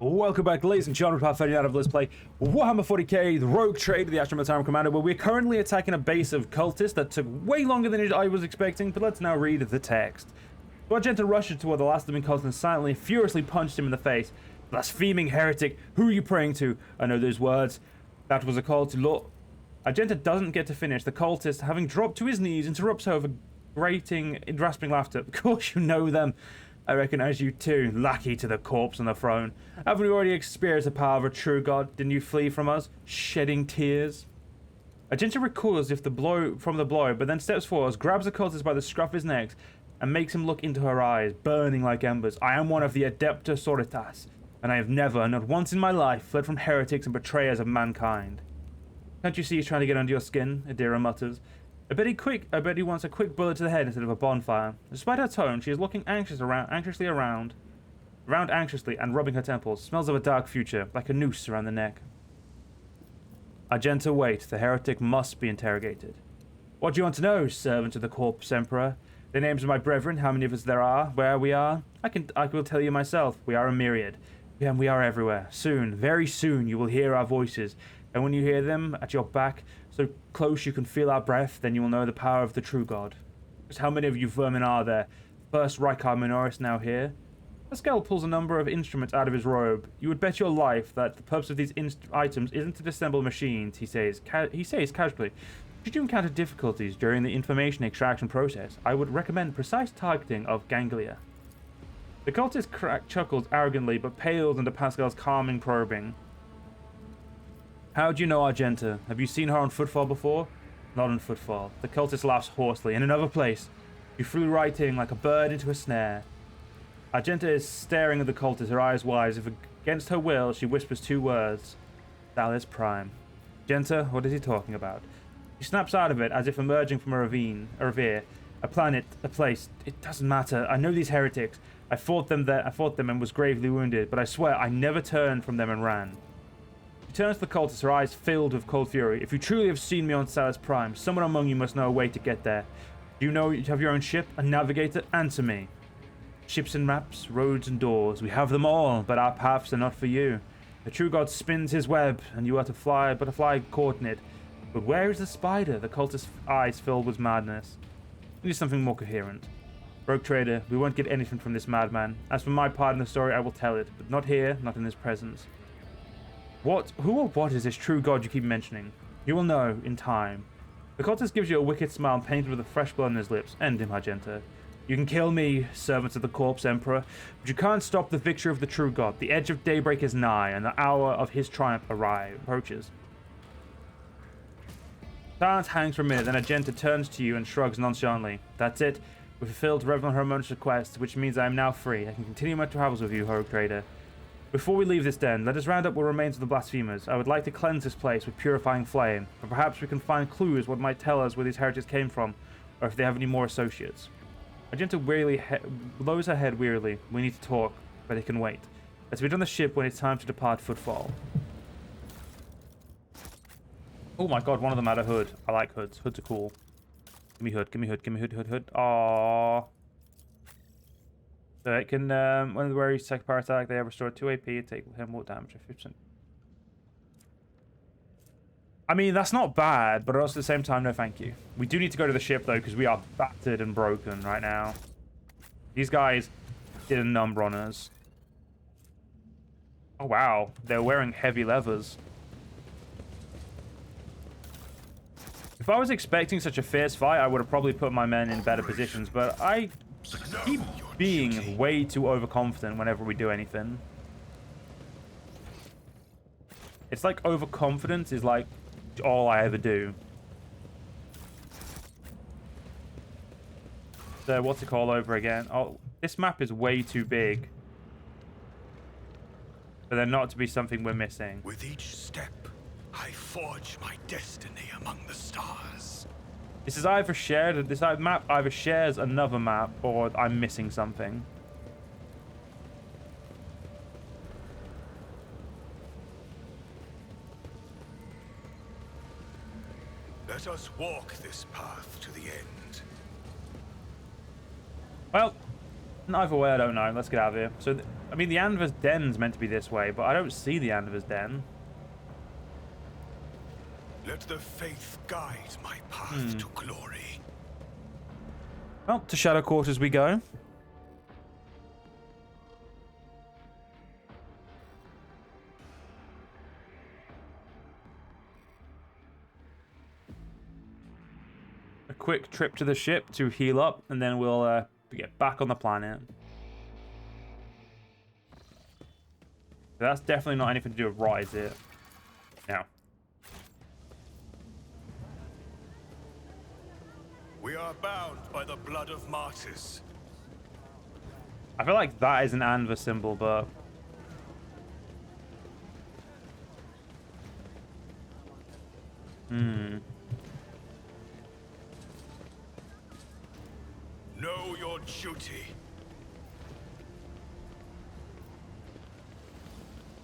Welcome back, ladies and gentlemen, part 39 of Let's Play Warhammer 40k, the Rogue Trader, the Astra Militarum Commander, where we're currently attacking a base of cultists that took way longer than I was expecting, but let's now read the text. So Argenta rushed toward the last living cultist and silently, furiously punched him in the face. Blaspheming heretic, who are you praying to? I know those words. That was a call to law. Argenta doesn't get to finish. The cultist, having dropped to his knees, interrupts her with grating, rasping laughter. Of course you know them. I recognize you too, lackey to the corpse on the throne. Haven't we already experienced the power of a true god? Didn't you flee from us, shedding tears? Argenta recoils from the blow, but then steps forward, grabs the cultist by the scruff of his neck, and makes him look into her eyes, burning like embers. I am one of the Adepta Sororitas, and I have never, not once in my life, fled from heretics and betrayers of mankind. Can't you see he's trying to get under your skin? Adira mutters. I bet he wants a quick bullet to the head instead of a bonfire. Despite her tone, she is looking anxiously around anxiously and rubbing her temples. Smells of a dark future, like a noose around the neck. Argenta, wait. The heretic must be interrogated. What do you want to know, servant of the corpse emperor? The names of my brethren, how many of us there are, where we are? I will tell you myself. We are a myriad. And we are everywhere. Soon, very soon, you will hear our voices. And when you hear them at your back, so close you can feel our breath, then you will know the power of the true god. Just how many of you vermin are there? First Rykar Minoris now here. Pascal pulls a number of instruments out of his robe. You would bet your life that the purpose of these items isn't to disassemble machines, he says casually. Should you encounter difficulties during the information extraction process, I would recommend precise targeting of ganglia. The cultist chuckles arrogantly, but pales under Pascal's calming probing. How do you know Argenta? Have you seen her on footfall before? Not on footfall. The cultist laughs hoarsely. In another place. You flew right in like a bird into a snare. Argenta is staring at the cultist, her eyes wide, as if against her will she whispers two words. Salis Prime. Argenta, what is he talking about? She snaps out of it, as if emerging from a revere. A planet, a place. It doesn't matter. I know these heretics. I fought them and was gravely wounded, but I swear I never turned from them and ran. She turns to the cultist, her eyes filled with cold fury. If you truly have seen me on Salis Prime, someone among you must know a way to get there. Do you know you have your own ship, a navigator? Answer me. Ships and maps, roads and doors, we have them all, but our paths are not for you. The true god spins his web, and you are to fly, but a fly caught in it. But where is the spider? The cultist's eyes filled with madness. We need something more coherent. Rogue Trader, we won't get anything from this madman. As for my part in the story, I will tell it, but not here, not in his presence. Who or what is this true god you keep mentioning? You will know, in time. The cultist gives you a wicked smile painted with a fresh blood on his lips. End him, Argenta. You can kill me, servants of the corpse emperor, but you can't stop the victory of the true god. The edge of daybreak is nigh, and the hour of his triumph approaches. Silence hangs for a minute, then Argenta turns to you and shrugs nonchalantly. That's it. We've fulfilled Reverend Hermon's request, which means I am now free. I can continue my travels with you, Rogue Trader. Before we leave this den, let us round up what remains of the blasphemers. I would like to cleanse this place with purifying flame, but perhaps we can find clues what might tell us where these heretics came from, or if they have any more associates. Argenta lowers her head wearily. We need to talk, but it can wait. Let's meet on the ship when it's time to depart footfall. Oh my god, one of them had a hood. I like hoods. Hoods are cool. Give me hood, give me hood, give me hood, hood, hood. Aww. So it can, when the wearer uses power attack, they have restored 2 AP and take him more damage, 50%. I mean, that's not bad, but also at the same time, no thank you. We do need to go to the ship, though, because we are battered and broken right now. These guys did a number on us. Oh, wow. They're wearing heavy levers. If I was expecting such a fierce fight, I would have probably put my men in better positions, but I keep being way too overconfident whenever we do anything. It's like overconfidence is like all I ever do. So what's it called over again? Oh, this map is way too big for there not to be something we're missing. With each step, I forge my destiny among the stars. This is either shared, this map either shares another map, or I'm missing something. Let us walk this path to the end. Well, either way, I don't know. Let's get out of here. So, I mean, the Anva's den's meant to be this way, but I don't see the Anva's den. Let the faith guide my path to glory. Well, to Shadow Quarters we go. A quick trip to the ship to heal up, and then we'll get back on the planet. That's definitely not anything to do with rot, is it? No. We are bound by the blood of martyrs. I feel like that is an Anva symbol, but... Know your duty.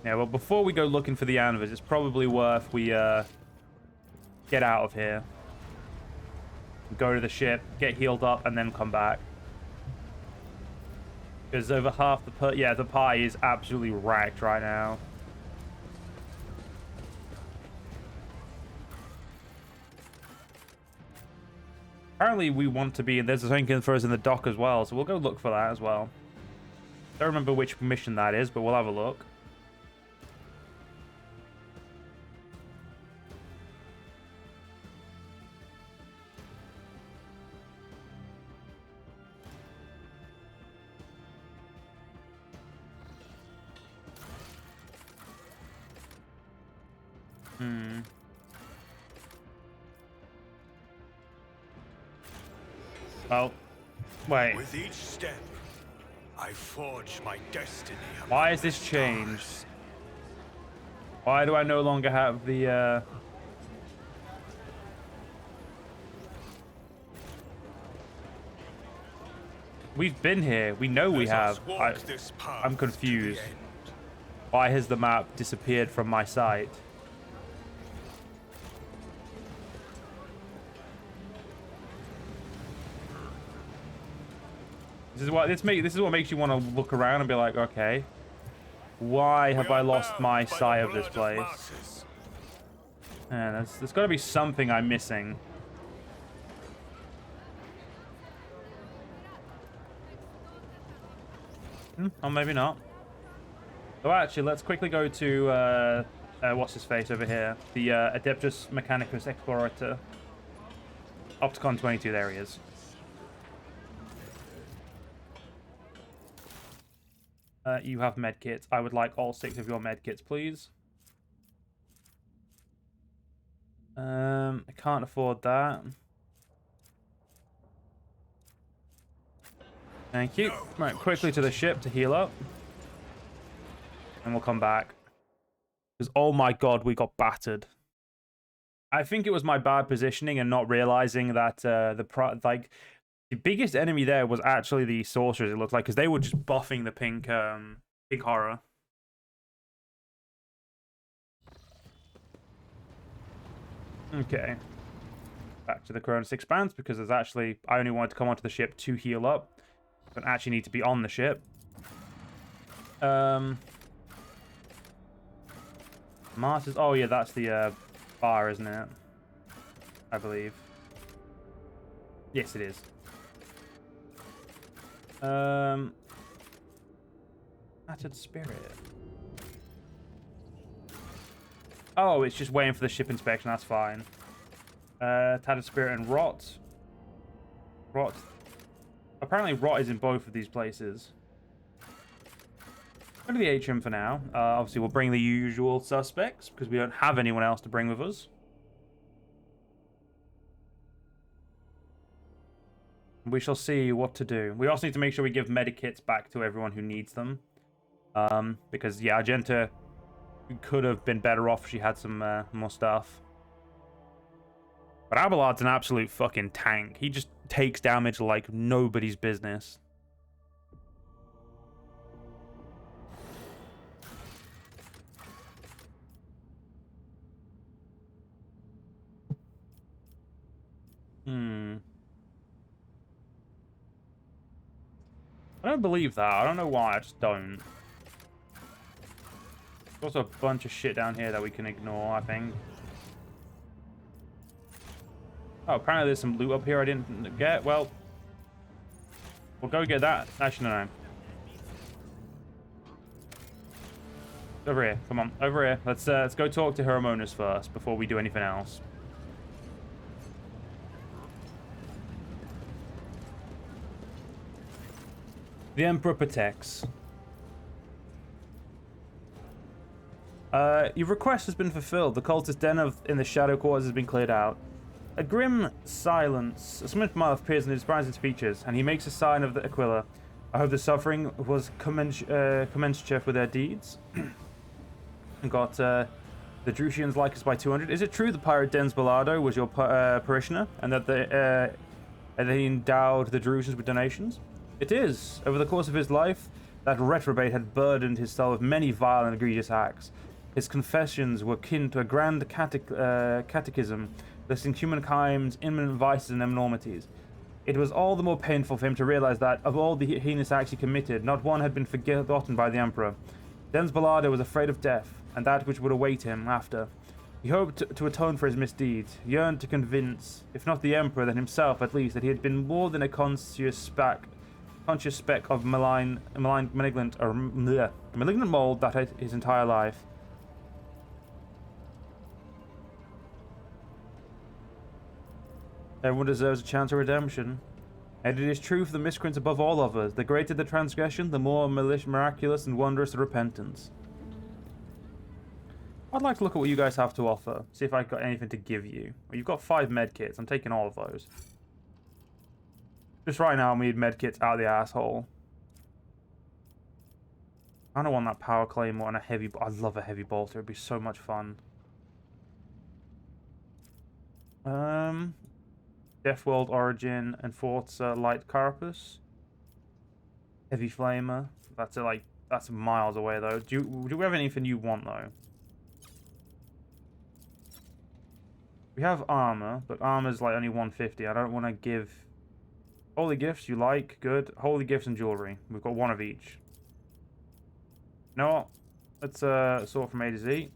Yeah, well, before we go looking for the Anvas, it's probably worth we get out of here. Go to the ship, get healed up, and then come back. Because over half the the pie is absolutely wrecked right now. Apparently we want to be, and there's something for us in the dock as well, so we'll go look for that as well. Don't remember which mission that is, but we'll have a look. Well, wait. With each step, I forge my destiny. Why has this changed? Why do I no longer have the, We've been here. We know we have. I'm confused. Why has the map disappeared from my sight? This is what makes you want to look around and be like, okay, why have I lost my sight of this place? Man, there's got to be something I'm missing. Or maybe not. So actually, let's quickly go to what's his face over here, the Adeptus Mechanicus Explorator. Opticon 22. There he is. You have medkits. I would like all 6 of your medkits, please. I can't afford that. Thank you. Right, quickly to the ship to heal up. And we'll come back. Because, oh my god, we got battered. I think it was my bad positioning and not realizing that the biggest enemy there was actually the sorcerers, it looked like, because they were just buffing the pink horror. Okay. Back to the Koronus Expanse, because there's actually... I only wanted to come onto the ship to heal up. Don't actually need to be on the ship. Masters... Oh, yeah, that's the bar, isn't it? I believe. Yes, it is. Shattered Spirit. Oh, it's just waiting for the ship inspection. That's fine. Tattered Spirit and Rot. Rot. Apparently, Rot is in both of these places. Go to the atrium for now. Obviously, we'll bring the usual suspects because we don't have anyone else to bring with us. We shall see what to do. We also need to make sure we give medikits back to everyone who needs them. Because, yeah, Argenta could have been better off if she had some more stuff. But Abelard's an absolute fucking tank. He just takes damage like nobody's business. I don't believe that. I don't know why. I just don't. There's also a bunch of shit down here that we can ignore, I think. Oh, apparently there's some loot up here I didn't get. Well, we'll go get that. Actually, no. Over here. Come on. Over here. Let's go talk to Hieromonus first before we do anything else. The Emperor protects. Your request has been fulfilled. The cultist den in the Shadow Quarters has been cleared out. A grim silence, a smith mouth appears in his bronze features, and he makes a sign of the Aquila. I hope the suffering was commensurate with their deeds. And got the Drusians like us by 200. Is it true the pirate Dens Ballardo was your parishioner, and that they endowed the Drusians with donations? It is. Over the course of his life, that reprobate had burdened his soul with many vile and egregious acts. His confessions were kin to a grand catechism, listing humankind's imminent vices and enormities. It was all the more painful for him to realize that, of all the heinous acts he committed, not one had been forgotten by the Emperor. Dens Ballardo was afraid of death, and that which would await him after. He hoped to atone for his misdeeds, yearned to convince, if not the Emperor, then himself at least, that he had been more than a conscious speck of malignant mold that had his entire life. Everyone deserves a chance of redemption. And it is true for the miscreants above all others. The greater the transgression, the more miraculous and wondrous the repentance. I'd like to look at what you guys have to offer. See if I've got anything to give you. Well, you've got 5 medkits. I'm taking all of those. Just right now, we need medkits out of the asshole. I don't want that power claymore and a heavy... I love a heavy bolter. It'd be so much fun. Deathworld Origin and Forza Light Carapace. Heavy Flamer. That's miles away though. Do we have anything you want though? We have armor, but armor's like only 150. I don't want to give holy gifts. You like good holy gifts and jewelry. We've got one of each. You know what? Let's sort from A to Z.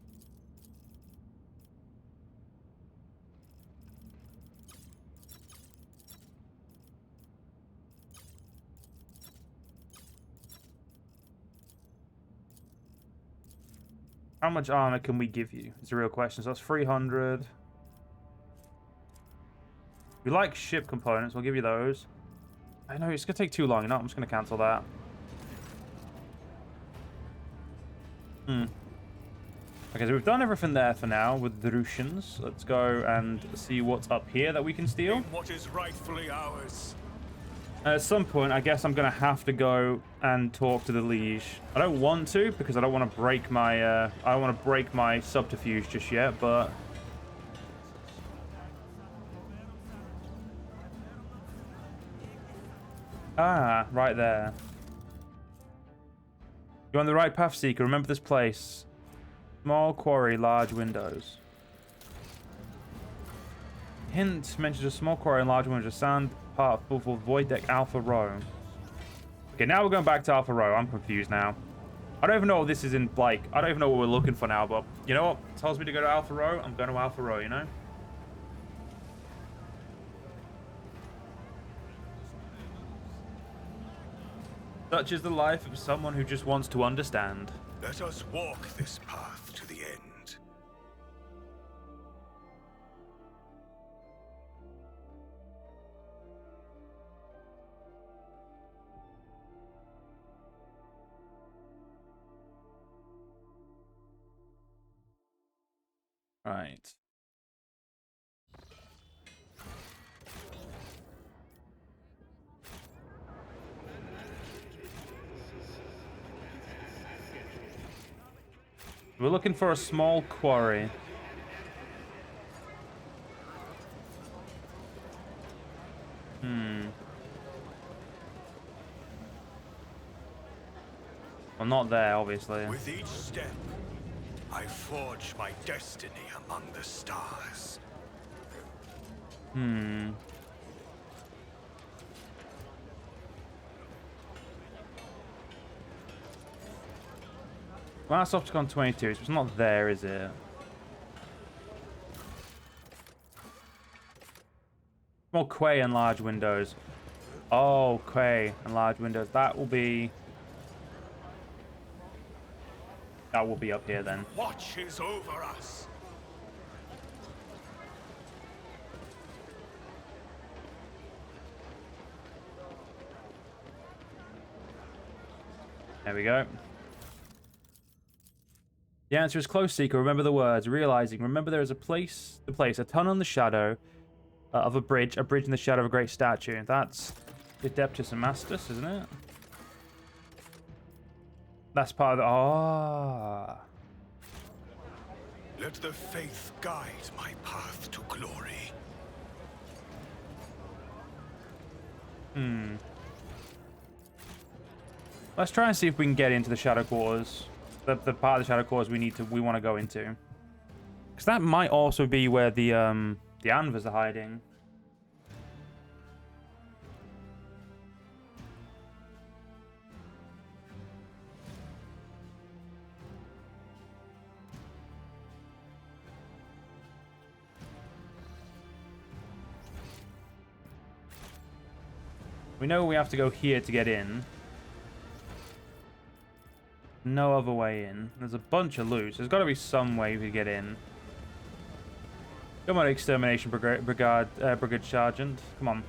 How much armor can we give you? Is a real question. So that's 300. We like ship components. We'll give you those. I know it's gonna take too long. You know, I'm just gonna cancel that. Okay, so we've done everything there for now with the Russians. Let's go and see what's up here that we can steal. What is rightfully ours? At some point, I guess I'm gonna have to go and talk to the liege. I don't want to because I don't want to break my I don't want to break my subterfuge just yet, but right there. You're on the right path, Seeker. Remember this place. Small quarry, large windows. Hint mentions a small quarry and large windows. Sand part of Void Deck Alpha Row. Okay, now we're going back to Alpha Row. I'm confused now. I don't even know what this is in, like, I don't even know what we're looking for now, but you know what? It tells me to go to Alpha Row. I'm going to Alpha Row, you know? Such is the life of someone who just wants to understand. Let us walk this path to the end. Right. We're looking for a small quarry. Well, not there, obviously. With each step, I forge my destiny among the stars. Last obstacle on 22, so it's not there, is it? More quay and large windows. Oh, quay and large windows. That will be up here then. Watches over us. There we go. The answer is close, seeker. Remember the words. Realizing. Remember there is a place, a tunnel in the shadow of a bridge in the shadow of a great statue. That's Adeptus and Mastus, isn't it? That's part of the... Ah. Let the faith guide my path to glory. Let's try and see if we can get into the shadow quarters. The part of the shadow quarters we want to go into. Because that might also be where the Anvers are hiding. We know we have to go here to get in. No other way in. There's a bunch of loot. There's got to be some way we get in. Come on, Extermination Brigade Sergeant. Come on.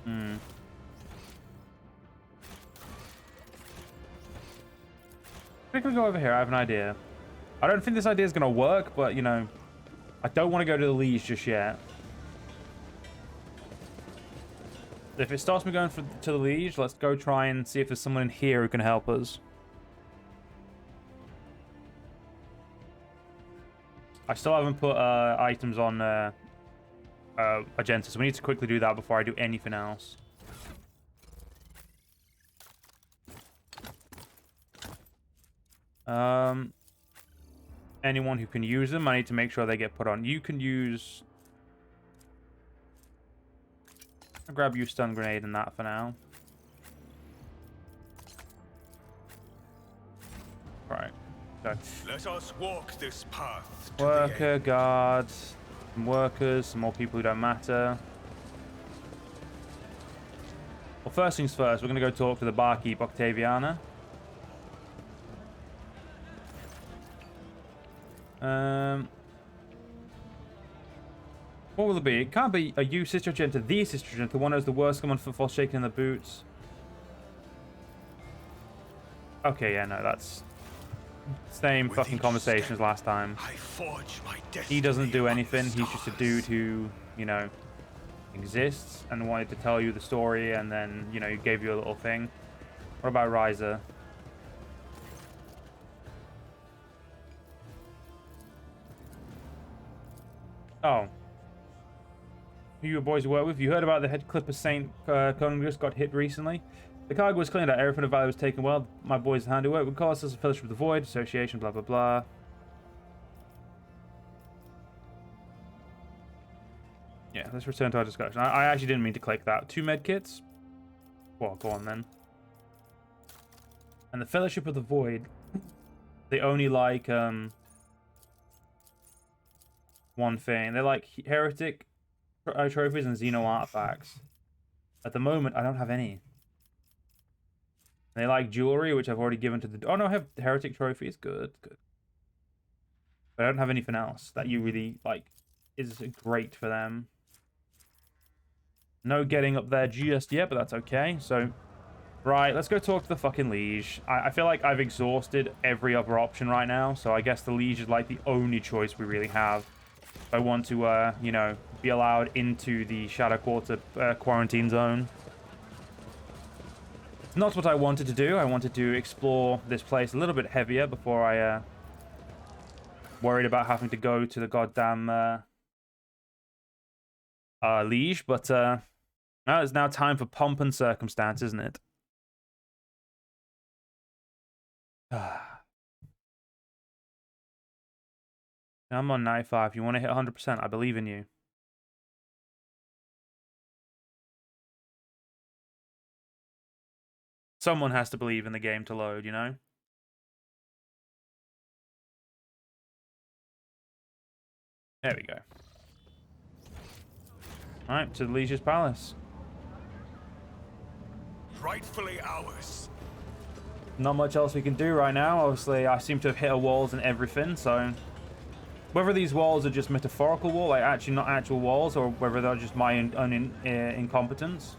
I think we'll go over here. I have an idea. I don't think this idea is going to work, but, you know, I don't want to go to the Liege just yet. If it stops me going to the Liege, let's go try and see if there's someone in here who can help us. I still haven't put items on Agenta, so we need to quickly do that before I do anything else. Anyone who can use them, I need to make sure they get put on. You can use... I'll grab you stun grenade and that for now. Right. So. Let us walk this path to Worker, guards, some workers, some more people who don't matter. Well, first things first, we're going to go talk to the barkeep, Octaviana. What will it be? It can't be a you, Sister Agenta, the Sister Agenta, the one who has the worst common footfall shaking in the boots. Okay, yeah, no, that's same With fucking each conversation as step, last time. I forge my He doesn't do destiny anything. among the He's just a stars. dude who, you know, exists and wanted to tell you the story, and then, you know, he gave you a little thing. What about Ryza? Oh. Who you boys work with? You heard about the head clipper Saint Koronus got hit recently? The cargo was cleaned out. Everything of value was taken well. My boys' handiwork would call us as a Fellowship of the Void, Association, blah, blah, blah. Yeah, let's return to our discussion. I actually didn't mean to click that. 2 medkits? Well, go on then. And the Fellowship of the Void, they only like one thing. They like heretic trophies and Xeno artifacts. At the moment, I don't have any. They like jewelry, which I've already given to the... Oh, no, I have heretic trophies. Good, good. But I don't have anything else that you really, like, is great for them. No getting up there just yet, but that's okay. So, right, let's go talk to the fucking Liege. I feel like I've exhausted every other option right now, so I guess the Liege is, like, the only choice we really have. If I want to, you know, be allowed into the Shadow Quarter quarantine zone. Not what I wanted to do. I wanted to explore this place a little bit heavier before I worried about having to go to the goddamn Liege. But now it's now time for pomp and circumstance, isn't it? I'm on 95. You want to hit 100%? I believe in you. Someone has to believe in the game to load, you know? There we go. Alright, to the Liege's Palace. Rightfully ours. Not much else we can do right now. Obviously, I seem to have hit a walls and everything, so... Whether these walls are just metaphorical walls, like actually not actual walls, or whether they're just my own incompetence.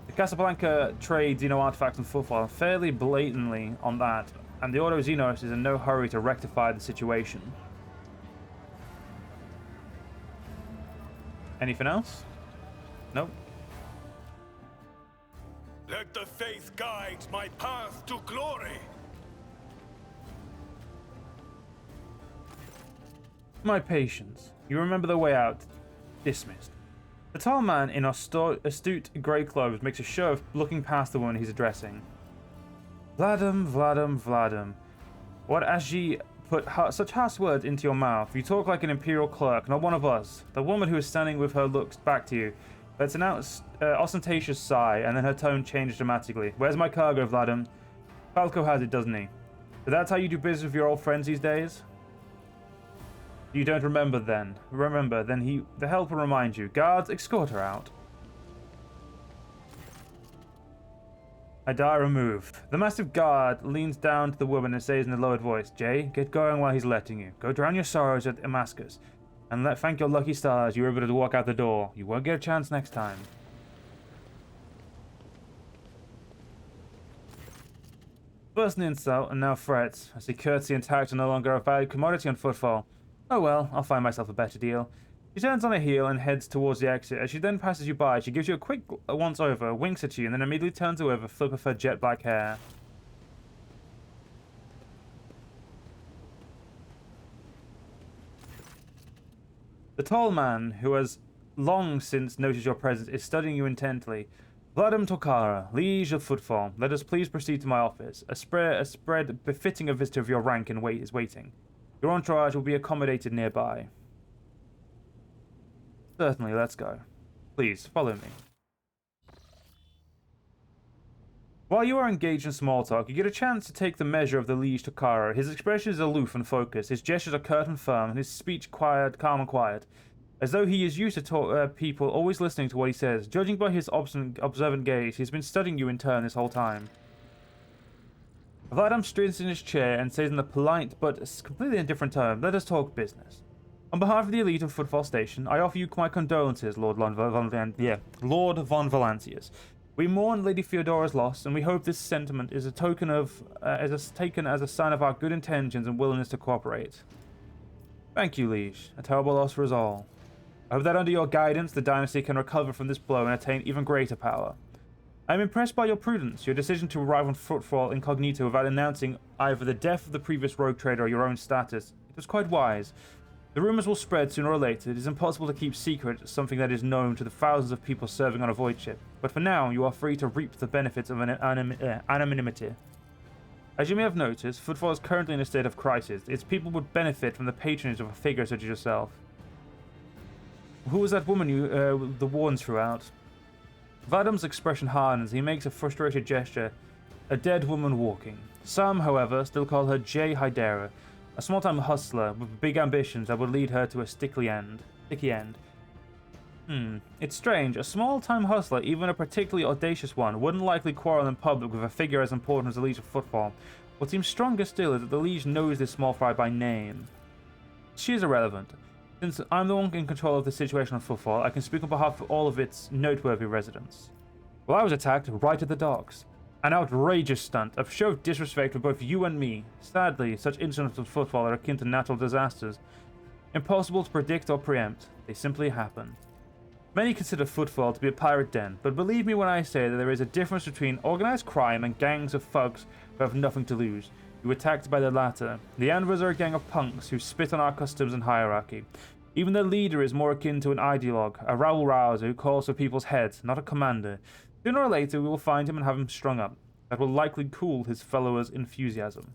The Casablanca trades Xeno artifacts and footfall fairly blatantly on that, and the Ordo Xenos is in no hurry to rectify the situation. Anything else? Nope. Let the faith guide my path to glory. My patience. You remember the way out. Dismissed. The tall man in astute grey clothes makes a show of looking past the woman he's addressing. Vladim. What as ye put such harsh words into your mouth? You talk like an imperial clerk, not one of us. The woman who is standing with her looks back to you. Lets an ostentatious sigh, and then her tone changed dramatically. Where's my cargo, Vladim? Falco has it, doesn't he? But that's how you do business with your old friends these days? You don't remember then. Remember, then the help will remind you. Guards, escort her out. A dire move. The massive guard leans down to the woman and says in a lowered voice, Jay, get going while he's letting you. Go drown your sorrows at Damascus. And thank your lucky stars you were able to walk out the door. You won't get a chance next time. First an insult, and now threats. I see courtesy and tact are no longer a valued commodity on footfall. Oh well, I'll find myself a better deal. She turns on her heel and heads towards the exit. As she then passes you by, she gives you a quick once-over, winks at you, and then immediately turns away with a flip of her jet black hair. The tall man, who has long since noticed your presence, is studying you intently. Vladim Tokara, Liege of Footfall, let us please proceed to my office. A spread befitting a visitor of your rank and weight is waiting. Your entourage will be accommodated nearby. Certainly, let's go. Please, follow me. While you are engaged in small talk, you get a chance to take the measure of the Liege Tokara. His expression is aloof and focused, his gestures are curt and firm, and his speech calm and quiet, as though he is used to people always listening to what he says. Judging by his observant gaze, he's been studying you in turn this whole time. Vladam straightens in his chair and says in a polite but completely indifferent tone, let us talk business. On behalf of the elite of Footfall Station, I offer you my condolences, Lord Von Valancius. We mourn Lady Theodora's loss, and we hope this sentiment is taken as a sign of our good intentions and willingness to cooperate. Thank you, Liege. A terrible loss for us all. I hope that under your guidance, the dynasty can recover from this blow and attain even greater power. I am impressed by your prudence, your decision to arrive on Footfall incognito without announcing either the death of the previous rogue trader or your own status. It was quite wise. The rumors will spread sooner or later. It is impossible to keep secret something that is known to the thousands of people serving on a Voidship. But for now, you are free to reap the benefits of anonymity. As you may have noticed, Footfall is currently in a state of crisis. Its people would benefit from the patronage of a figure such as yourself. Who was that woman the warns threw out? Vadam's expression hardens. He makes a frustrated gesture. A dead woman walking. Some, however, still call her J. Hydera. A small-time hustler with big ambitions that would lead her to a sticky end. It's strange. A small-time hustler, even a particularly audacious one, wouldn't likely quarrel in public with a figure as important as the Liege of Footfall. What seems stronger still is that the Liege knows this small fry by name. She is irrelevant. Since I'm the one in control of the situation on Footfall, I can speak on behalf of all of its noteworthy residents. Well, I was attacked right at the docks. An outrageous stunt, a show of disrespect for both you and me. Sadly, such incidents of Footfall are akin to natural disasters. Impossible to predict or preempt. They simply happen. Many consider Footfall to be a pirate den, but believe me when I say that there is a difference between organized crime and gangs of thugs who have nothing to lose. You were attacked by the latter. The Anvers are a gang of punks who spit on our customs and hierarchy. Even their leader is more akin to an ideologue, a rabble-rouser who calls for people's heads, not a commander. Sooner or later, we will find him and have him strung up. That will likely cool his followers' enthusiasm.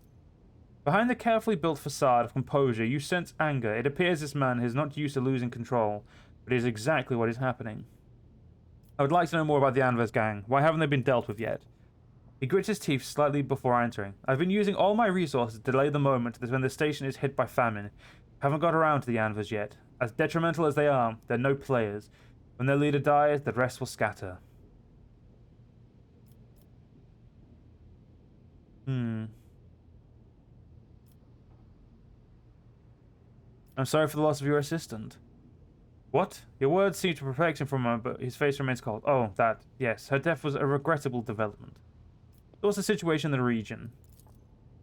Behind the carefully built facade of composure, you sense anger. It appears this man is not used to losing control, but it is exactly what is happening. I would like to know more about the Anvers gang. Why haven't they been dealt with yet? He grits his teeth slightly before answering. I've been using all my resources to delay the moment when the station is hit by famine. Haven't got around to the Anvers yet. As detrimental as they are, they're no players. When their leader dies, the rest will scatter. I'm sorry for the loss of your assistant. What? Your words seem to perplex him for a moment, but his face remains cold. Oh, that. Yes, her death was a regrettable development. What's the situation in the region?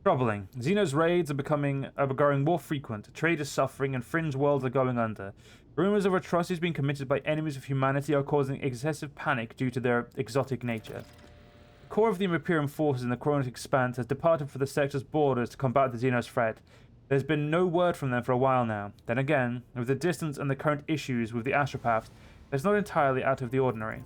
Troubling. Xeno's raids are growing more frequent. Trade is suffering, and fringe worlds are going under. Rumors of atrocities being committed by enemies of humanity are causing excessive panic due to their exotic nature. The core of the Imperium forces in the Koronus Expanse has departed for the sector's borders to combat the Xenos threat. There's been no word from them for a while now. Then again, with the distance and the current issues with the astropaths, that's not entirely out of the ordinary.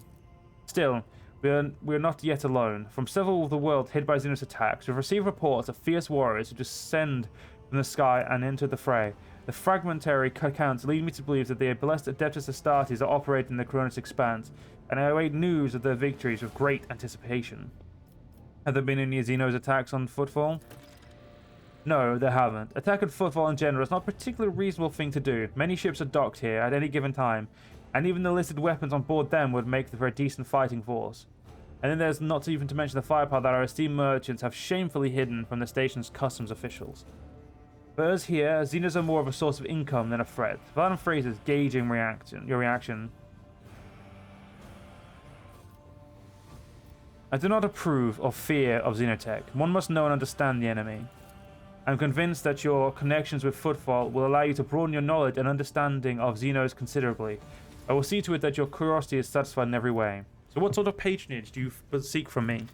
Still, we are not yet alone. From several of the worlds hit by Xenos attacks, we've received reports of fierce warriors who descend from the sky and enter the fray. The fragmentary accounts lead me to believe that the blessed Adeptus Astartes are operating in the Koronus Expanse, and I await news of their victories with great anticipation. Have there been any Xenos attacks on Footfall? No, there haven't. Attack on Footfall in general is not a particularly reasonable thing to do. Many ships are docked here at any given time, and even the listed weapons on board them would make for a decent fighting force. And then there's not even to mention the firepower that our esteemed merchants have shamefully hidden from the station's customs officials. For us here, Xenos are more of a source of income than a threat. Violent phrases gauging your reaction. I do not approve or fear of Xenotech. One must know and understand the enemy. I'm convinced that your connections with Footfall will allow you to broaden your knowledge and understanding of Xenos considerably. I will see to it that your curiosity is satisfied in every way. So what sort of patronage do you seek from me?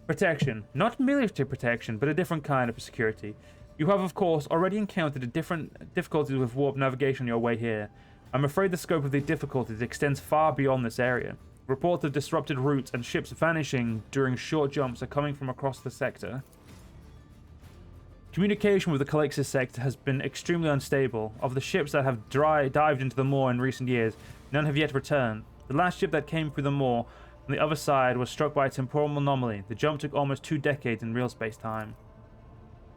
Protection. Not military protection, but a different kind of security. You have, of course, already encountered different difficulties with warp navigation on your way here. I'm afraid the scope of the difficulties extends far beyond this area. Reports of disrupted routes and ships vanishing during short jumps are coming from across the sector. Communication with the Calixis sector has been extremely unstable. Of the ships that have dived into the moor in recent years, none have yet returned. The last ship that came through the moor on the other side was struck by a temporal anomaly. The jump took almost 2 decades in real space-time.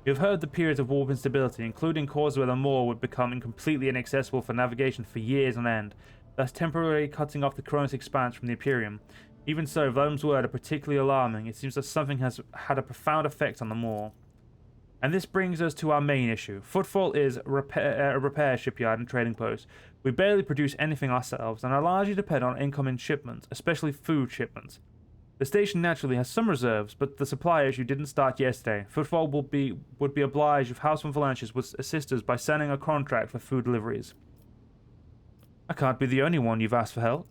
You have heard the periods of warp instability, including causes where the moor would become completely inaccessible for navigation for years on end, thus temporarily cutting off the Koronus Expanse from the Imperium. Even so, those words are particularly alarming. It seems that something has had a profound effect on the moor. And this brings us to our main issue. Footfall is a repair shipyard and trading post. We barely produce anything ourselves, and are largely dependent on incoming shipments, especially food shipments. The station naturally has some reserves, but the supply issue didn't start yesterday. Footfall would be obliged if House von Valanches would assist us by sending a contract for food deliveries. I can't be the only one you've asked for help.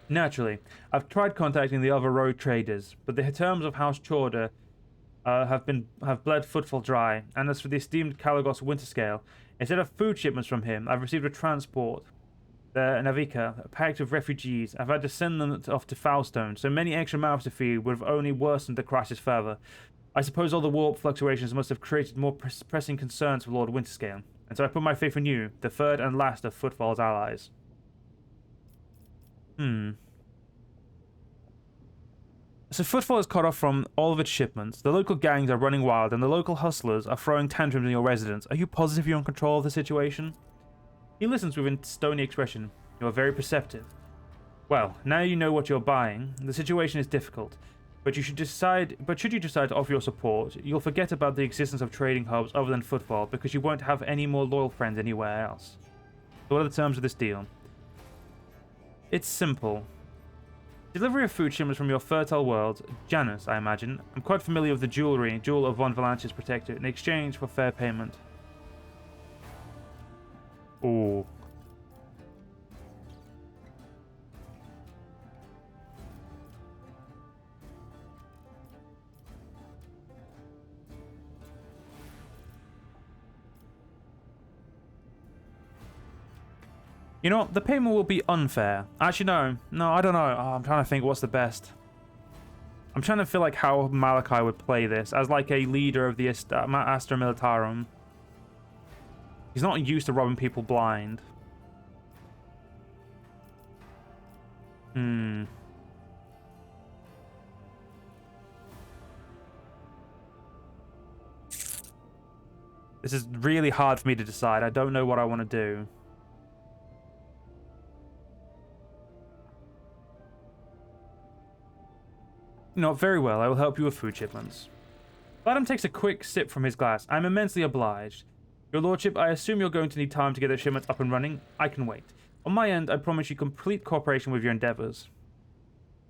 Naturally, I've tried contacting the other road traders, but the terms of House Chorder have bled Footfall dry, and as for the esteemed Kalagos Winterscale, instead of food shipments from him, I've received a transport, the Navika, packed with refugees. I've had to send them off to Foulstone, so many extra mouths to feed would have only worsened the crisis further. I suppose all the warp fluctuations must have created more pressing concerns for Lord Winterscale, and so I put my faith in you, the third and last of Footfall's allies. So Footfall is cut off from all of its shipments, the local gangs are running wild, and the local hustlers are throwing tantrums in your residence. Are you positive you're in control of the situation? He listens with a stony expression. You are very perceptive. Well, now you know what you're buying. The situation is difficult, but should you decide to offer your support, you'll forget about the existence of trading hubs other than Footfall, because you won't have any more loyal friends anywhere else. So what are the terms of this deal? It's simple. Delivery of food shipments from your fertile world, Janus, I imagine. I'm quite familiar with the jewel of von Valanche's protector, in exchange for fair payment. Ooh. You know what? The payment will be unfair. Actually, no. No, I don't know. Oh, I'm trying to think what's the best. I'm trying to feel like how Malachi would play this as like a leader of the Astra Militarum. He's not used to robbing people blind. This is really hard for me to decide. I don't know what I want to do. You know, very well. I will help you with food shipments. Adam takes a quick sip from his glass. I'm immensely obliged. Your lordship, I assume you're going to need time to get the shipments up and running. I can wait. On my end, I promise you complete cooperation with your endeavors.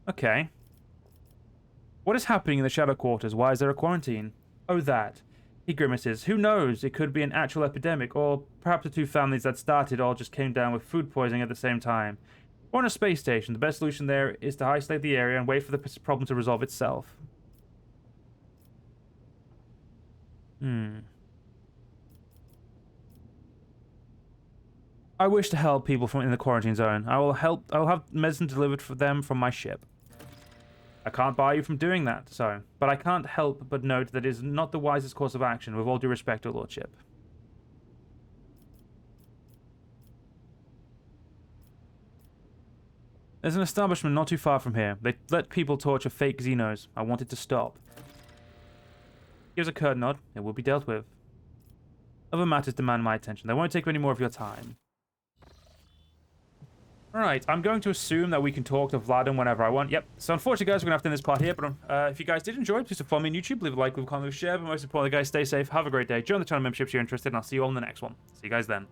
Okay. What is happening in the Shadow Quarters? Why is there a quarantine? Oh, that. He grimaces. Who knows? It could be an actual epidemic, or perhaps the two families that started all just came down with food poisoning at the same time. We're on a space station. The best solution there is to isolate the area and wait for the problem to resolve itself. I wish to help people from in the quarantine zone. I will have medicine delivered for them from my ship. I can't bar you from doing that, but I can't help but note that it is not the wisest course of action, with all due respect, your lordship. There's an establishment not too far from here. They let people torture fake Xenos. I want it to stop. Gives a curt nod. It will be dealt with. Other matters demand my attention. They won't take any more of your time. Alright, I'm going to assume that we can talk to Vladimir whenever I want. Yep. So unfortunately, guys, we're going to have to end this part here. But if you guys did enjoy, please follow me on YouTube. Leave a like, leave a comment, leave a share. But most importantly, guys, stay safe. Have a great day. Join the channel memberships if you're interested. And I'll see you all in the next one. See you guys then.